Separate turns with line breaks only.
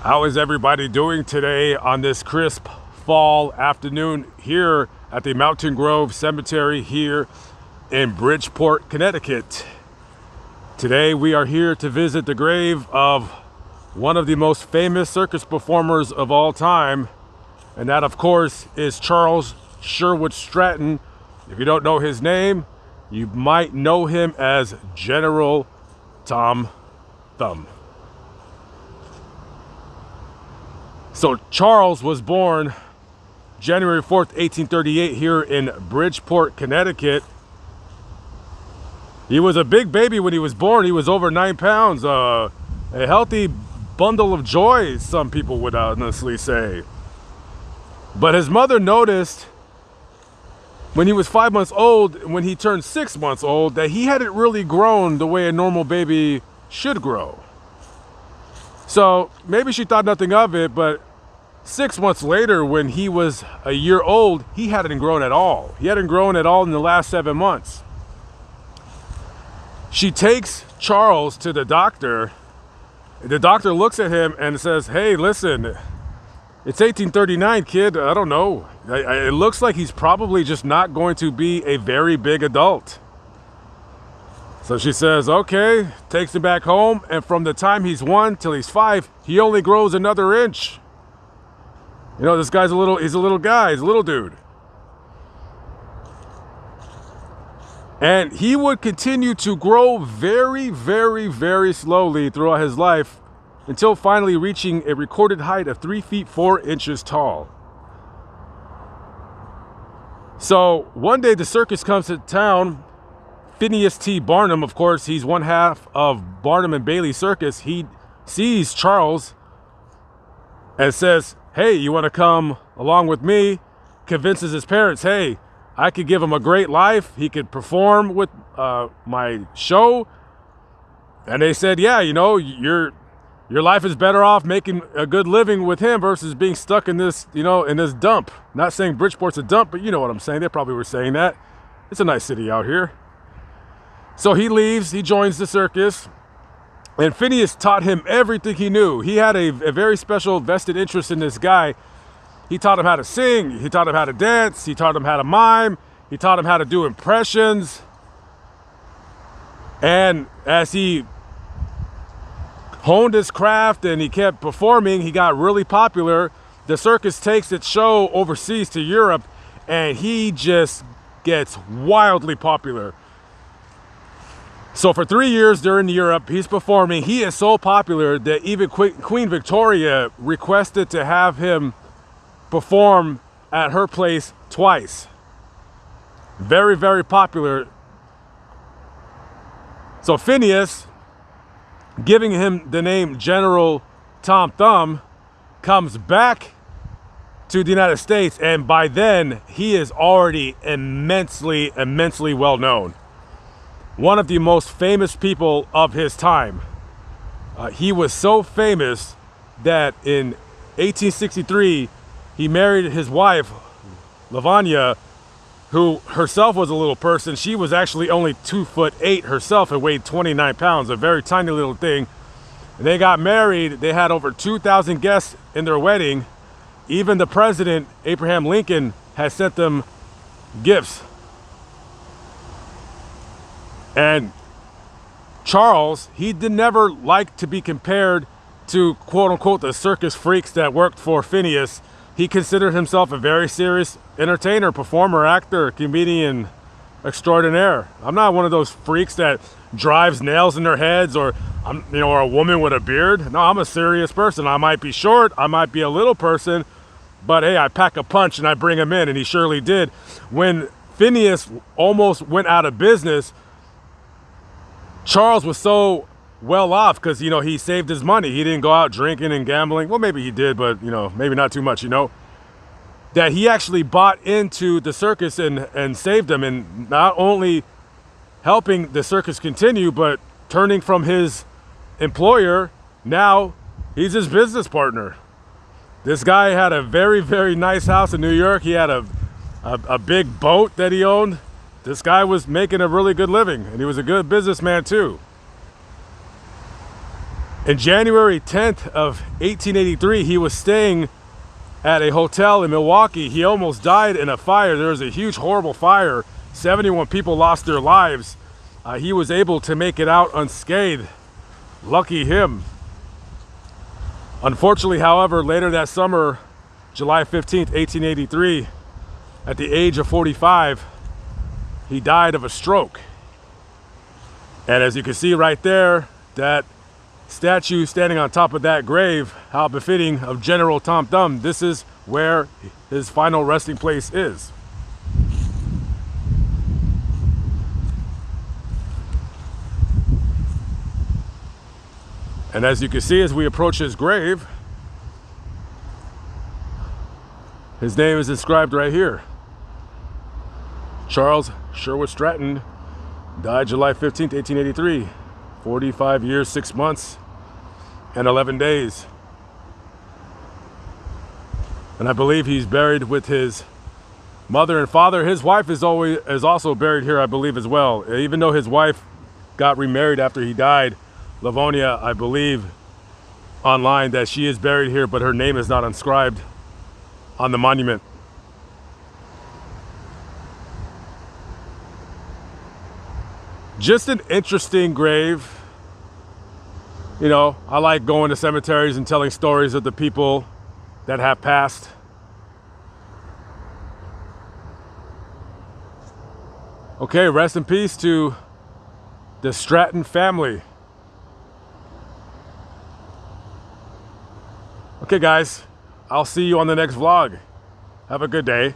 How is everybody doing today on this crisp fall afternoon here at the Mountain Grove Cemetery here in Bridgeport, Connecticut? Today we are here to visit the grave of one of the most famous circus performers of all time, and that of course is Charles Sherwood Stratton. If you don't know his name, you might know him as General Tom Thumb. So Charles was born January 4th, 1838 here in Bridgeport, Connecticut. He was a big baby when he was born. He was over 9 pounds, a healthy bundle of joy, some people would honestly say. But his mother noticed when he was 5 months old, when he turned 6 months old, that he hadn't really grown the way a normal baby should grow. So maybe she thought nothing of it, but 6 months later, when he was a year old, he hadn't grown at all. He hadn't grown at all in the last 7 months. She takes Charles to the doctor. The doctor looks at him and says, "Hey, listen, it's 1839, kid. I don't know. It looks like he's probably just not going to be a very big adult." So she says, okay, takes him back home, and from the time he's 1 till he's 5, he only grows another inch. You know, this guy's he's a little guy, he's a little dude. And he would continue to grow very, very, very slowly throughout his life until finally reaching a recorded height of 3 feet 4 inches tall. So one day the circus comes to town. Phineas T. Barnum, of course, he's one half of Barnum and Bailey Circus. He sees Charles and says, "Hey, you want to come along with me?" Convinces his parents, "Hey, I could give him a great life. He could perform with my show." And they said, "Yeah, you know, your life is better off making a good living with him versus being stuck in this, you know, in this dump." Not saying Bridgeport's a dump, but you know what I'm saying. They probably were saying that. It's a nice city out here. So he leaves, he joins the circus, and Phineas taught him everything he knew. He had a very special vested interest in this guy. He taught him how to sing, he taught him how to dance, he taught him how to mime, he taught him how to do impressions. And as he honed his craft and he kept performing, he got really popular. The circus takes its show overseas to Europe, and he just gets wildly popular. So for 3 years during Europe, he's performing. He is so popular that even Queen Victoria requested to have him perform at her place twice. Very, very popular. So Phineas, giving him the name General Tom Thumb, comes back to the United States, and by then he is already immensely, immensely well known. One of the most famous people of his time. He was so famous that in 1863 he married his wife Lavanya, who herself was a little person. She was actually only 2'8" herself and weighed 29 pounds, a very tiny little thing. And they got married. They had over 2,000 guests in their wedding. Even the president, Abraham Lincoln, had sent them gifts. And Charles, he did never like to be compared to quote unquote the circus freaks that worked for Phineas. He considered himself a very serious entertainer, performer, actor, comedian extraordinaire. I'm not one of those freaks that drives nails in their heads, or or a woman with a beard. No, I'm a serious person. I might be short, I might be a little person, but hey, I pack a punch and I bring him in, and he surely did. When Phineas almost went out of business, Charles was so well off because, he saved his money. He didn't go out drinking and gambling. Well, maybe he did, but, maybe not too much, that he actually bought into the circus and saved them, and not only helping the circus continue, but turning from his employer, now he's his business partner. This guy had a very, very nice house in New York. He had a big boat that he owned. This guy was making a really good living, and he was a good businessman too. In January 10th of 1883, he was staying at a hotel in Milwaukee. He almost died in a fire. There was a huge, horrible fire. 71 people lost their lives. He was able to make it out unscathed. Lucky him. Unfortunately, however, later that summer, July 15th, 1883, at the age of 45, he died of a stroke. And as you can see right there, that statue standing on top of that grave, how befitting of General Tom Thumb. This is where his final resting place is. And as you can see, as we approach his grave, his name is inscribed right here. Charles Sherwood Stratton died July 15th, 1883. 45 years, 6 months, and 11 days. And I believe he's buried with his mother and father. His wife is also buried here, I believe, as well. Even though his wife got remarried after he died, Livonia, I believe online that she is buried here, but her name is not inscribed on the monument. Just an interesting grave. You know, I like going to cemeteries and telling stories of the people that have passed. Okay, rest in peace to the Stratton family. Okay, guys, I'll see you on the next vlog. Have a good day.